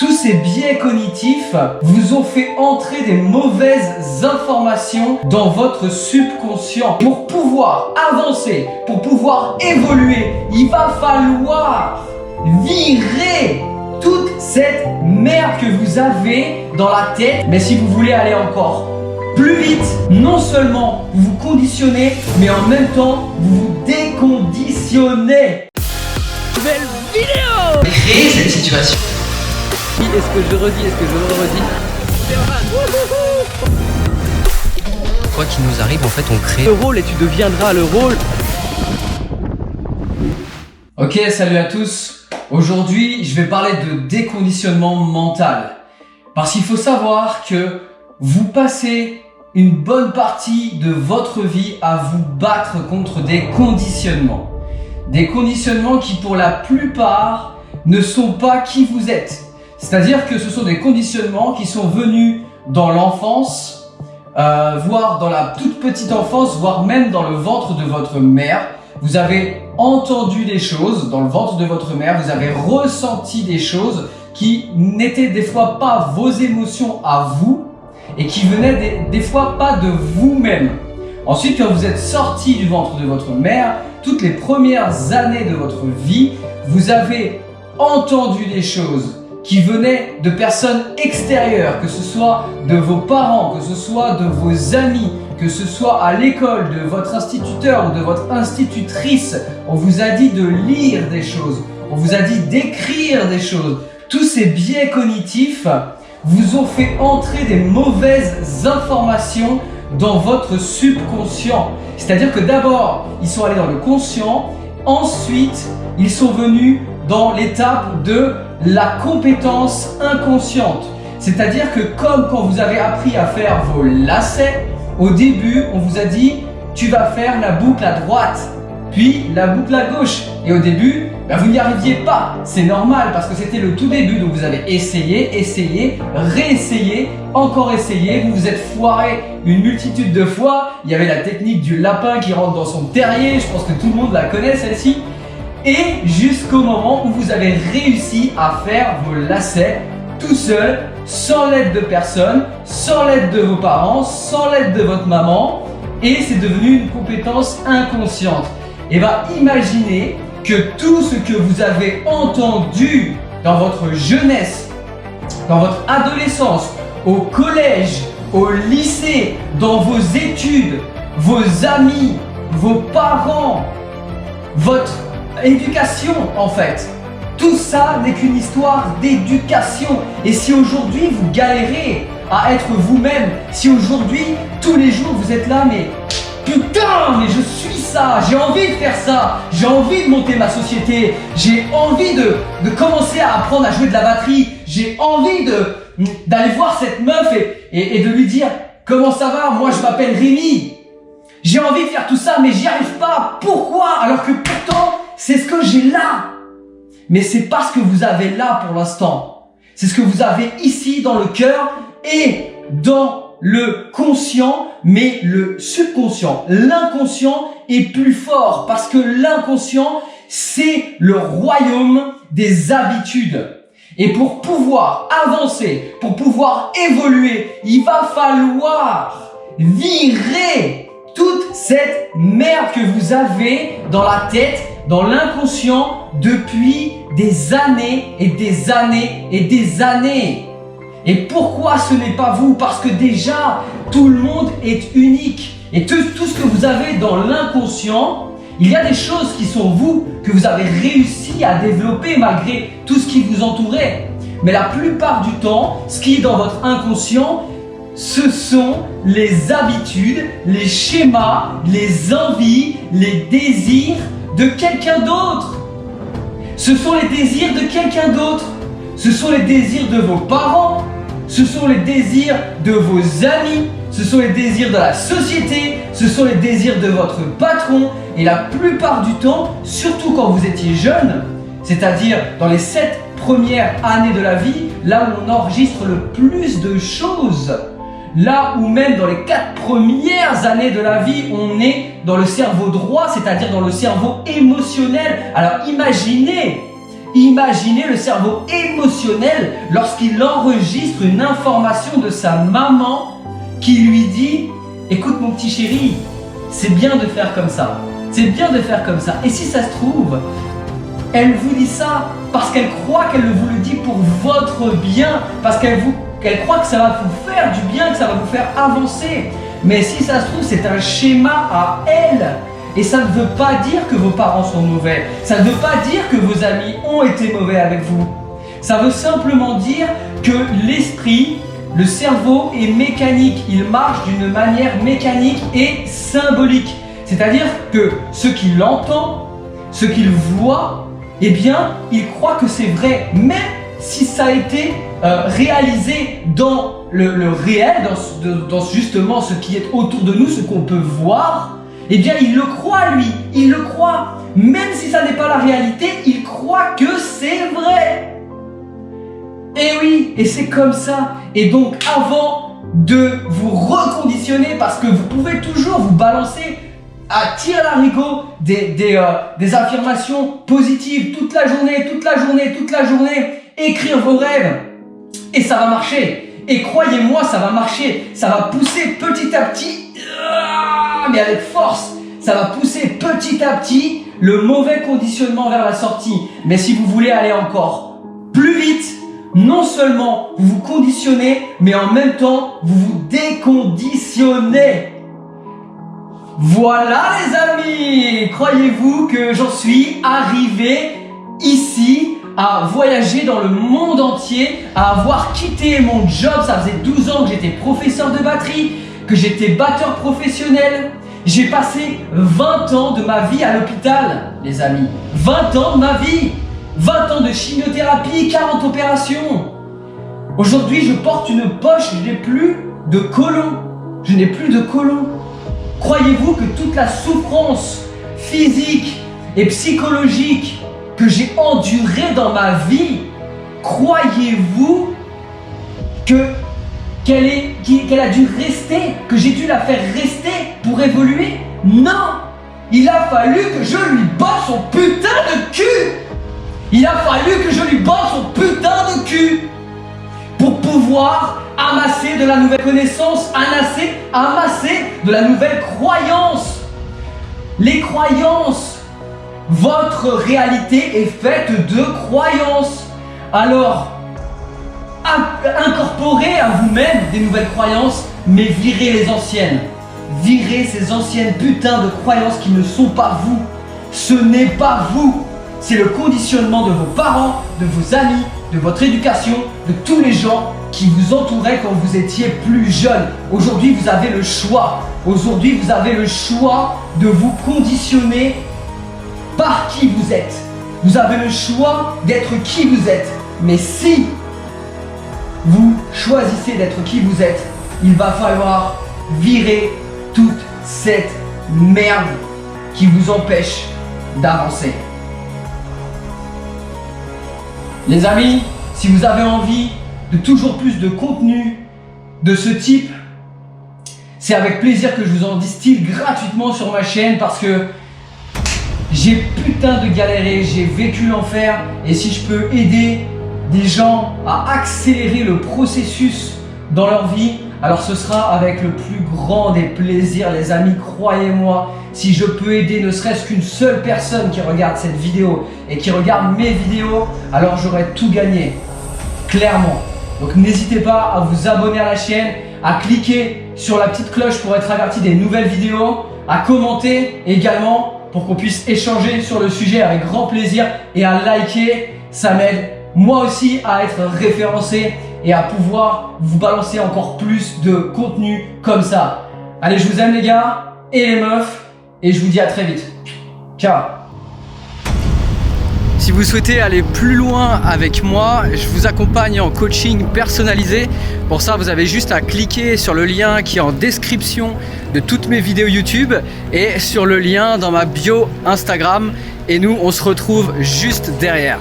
Tous ces biais cognitifs vous ont fait entrer des mauvaises informations dans votre subconscient. Pour pouvoir avancer, pour pouvoir évoluer, il va falloir virer toute cette merde que vous avez dans la tête. Mais si vous voulez aller encore plus vite, non seulement vous vous conditionnez, mais en même temps vous vous déconditionnez. Nouvelle vidéo! Créer cette situation. Est-ce que je redis? Est-ce que je le redis? Quoi qu'il nous arrive, en fait, on crée Le rôle et tu deviendras le rôle. Ok, salut à tous. Aujourd'hui, je vais parler de déconditionnement mental. Parce qu'il faut savoir que vous passez une bonne partie de votre vie à vous battre contre des conditionnements. Des conditionnements qui, pour la plupart, ne sont pas qui vous êtes. C'est-à-dire que ce sont des conditionnements qui sont venus dans l'enfance, voire dans la toute petite enfance, voire même dans le ventre de votre mère. Vous avez entendu des choses dans le ventre de votre mère, vous avez ressenti des choses qui n'étaient des fois pas vos émotions à vous et qui venaient des fois pas de vous-même. Ensuite, quand vous êtes sorti du ventre de votre mère, toutes les premières années de votre vie, vous avez entendu des choses qui venaient de personnes extérieures, que ce soit de vos parents, que ce soit de vos amis, que ce soit à l'école, de votre instituteur ou de votre institutrice. On vous a dit de lire des choses, on vous a dit d'écrire des choses. Tous ces biais cognitifs vous ont fait entrer des mauvaises informations dans votre subconscient. C'est-à-dire que d'abord, ils sont allés dans le conscient, ensuite, ils sont venus dans l'étape de la compétence inconsciente. C'est-à-dire que comme quand vous avez appris à faire vos lacets, au début, on vous a dit « tu vas faire la boucle à droite, puis la boucle à gauche ». Et au début, vous n'y arriviez pas. C'est normal parce que c'était le tout début. Donc vous avez essayé, réessayé, encore essayé. Vous vous êtes foiré une multitude de fois. Il y avait la technique du lapin qui rentre dans son terrier. Je pense que tout le monde la connaît celle-ci. Et jusqu'au moment où vous avez réussi à faire vos lacets tout seul, sans l'aide de personne, sans l'aide de vos parents, sans l'aide de votre maman, et c'est devenu une compétence inconsciente. Et imaginez que tout ce que vous avez entendu dans votre jeunesse, dans votre adolescence, au collège, au lycée, dans vos études, vos amis, vos parents, votre éducation en fait. Tout ça n'est qu'une histoire d'éducation. Et si aujourd'hui vous galérez à être vous-même, si aujourd'hui, tous les jours vous êtes là, mais putain, mais je suis ça, j'ai envie de faire ça, j'ai envie de monter ma société, j'ai envie de commencer à apprendre à jouer de la batterie, j'ai envie d'aller voir cette meuf et de lui dire comment ça va, moi je m'appelle Rémi. J'ai envie de faire tout ça, mais j'y arrive pas. Pourquoi? Alors que pourtant, c'est ce que j'ai là. Mais c'est pas ce que vous avez là pour l'instant. C'est ce que vous avez ici dans le cœur et dans le conscient, mais le subconscient. L'inconscient est plus fort parce que l'inconscient, c'est le royaume des habitudes. Et pour pouvoir avancer, pour pouvoir évoluer, il va falloir virer toute cette merde que vous avez dans la tête, dans l'inconscient depuis des années et des années et des années. Et pourquoi ce n'est pas vous? Parce que déjà, tout le monde est unique. Et tout ce que vous avez dans l'inconscient, il y a des choses qui sont vous, que vous avez réussi à développer malgré tout ce qui vous entourait. Mais la plupart du temps, ce qui est dans votre inconscient, ce sont les habitudes, les schémas, les envies, les désirs de quelqu'un d'autre. Ce sont les désirs de quelqu'un d'autre. Ce sont les désirs de vos parents. Ce sont les désirs de vos amis. Ce sont les désirs de la société. Ce sont les désirs de votre patron. Et la plupart du temps, surtout quand vous étiez jeune, c'est-à-dire dans les 7 premières années de la vie, là où on enregistre le plus de choses, là où même dans les 4 premières années de la vie, on est dans le cerveau droit, c'est-à-dire dans le cerveau émotionnel. Alors imaginez Imaginez le cerveau émotionnel lorsqu'il enregistre une information de sa maman qui lui dit « Écoute mon petit chéri, c'est bien de faire comme ça, c'est bien de faire comme ça. » Et si ça se trouve, elle vous dit ça parce qu'elle croit qu'elle vous le dit pour votre bien, parce qu'elle croit que ça va vous faire du bien, que ça va vous faire avancer. Mais si ça se trouve, c'est un schéma à elle. Et ça ne veut pas dire que vos parents sont mauvais. Ça ne veut pas dire que vos amis ont été mauvais avec vous. Ça veut simplement dire que l'esprit, le cerveau est mécanique. Il marche d'une manière mécanique et symbolique. C'est-à-dire que ce qu'il entend, ce qu'il voit, eh bien, il croit que c'est vrai. Même si ça a été réalisé dans le réel, dans justement ce qui est autour de nous, ce qu'on peut voir, eh bien il le croit lui, il le croit. Même si ça n'est pas la réalité, il croit que c'est vrai. Et oui, et c'est comme ça. Et donc avant de vous reconditionner, parce que vous pouvez toujours vous balancer à tir-larigot des affirmations positives toute la journée, écrire vos rêves, et ça va marcher. Et croyez-moi, ça va marcher. Ça va pousser petit à petit, mais avec force. Ça va pousser petit à petit le mauvais conditionnement vers la sortie. Mais si vous voulez aller encore plus vite, non seulement vous vous conditionnez, mais en même temps, vous vous déconditionnez. Voilà les amis, croyez-vous que j'en suis arrivé ici à voyager dans le monde entier, à avoir quitté mon job. Ça faisait 12 ans que j'étais professeur de batterie, que j'étais batteur professionnel. J'ai passé 20 ans de ma vie à l'hôpital, les amis. 20 ans de ma vie, 20 ans de chimiothérapie, 40 opérations. Aujourd'hui, je porte une poche, je n'ai plus de côlon. Je n'ai plus de côlon. Croyez-vous que toute la souffrance physique et psychologique que j'ai endurée dans ma vie, croyez-vous qu'elle a dû rester, que j'ai dû la faire rester pour évoluer? Non! Il a fallu que je lui botte son putain de cul! Il a fallu que je lui botte son putain de cul pour pouvoir amasser de la nouvelle connaissance, amasser de la nouvelle croyance. Les croyances, votre réalité est faite de croyances. Alors, incorporez à vous-même des nouvelles croyances, mais virez les anciennes. Virez ces anciennes putains de croyances qui ne sont pas vous. Ce n'est pas vous. C'est le conditionnement de vos parents, de vos amis, de votre éducation, de tous les gens qui vous entouraient quand vous étiez plus jeune. Aujourd'hui, vous avez le choix. Aujourd'hui, vous avez le choix de vous conditionner par qui vous êtes. Vous avez le choix d'être qui vous êtes. Mais si vous choisissez d'être qui vous êtes, il va falloir virer toute cette merde qui vous empêche d'avancer. Les amis, si vous avez envie de toujours plus de contenu de ce type, c'est avec plaisir que je vous en distille gratuitement sur ma chaîne, parce que j'ai putain de galéré, j'ai vécu l'enfer, et si je peux aider des gens à accélérer le processus dans leur vie, alors ce sera avec le plus grand des plaisirs, les amis, croyez-moi. Si je peux aider ne serait-ce qu'une seule personne qui regarde cette vidéo et qui regarde mes vidéos, alors j'aurai tout gagné, clairement. Donc n'hésitez pas à vous abonner à la chaîne, à cliquer sur la petite cloche pour être averti des nouvelles vidéos, à commenter également pour qu'on puisse échanger sur le sujet avec grand plaisir, et à liker, ça m'aide moi aussi à être référencé et à pouvoir vous balancer encore plus de contenu comme ça. Allez, je vous aime les gars et les meufs, et je vous dis à très vite. Ciao. Si vous souhaitez aller plus loin avec moi, je vous accompagne en coaching personnalisé. Pour ça, vous avez juste à cliquer sur le lien qui est en description de toutes mes vidéos YouTube et sur le lien dans ma bio Instagram. Et nous, on se retrouve juste derrière.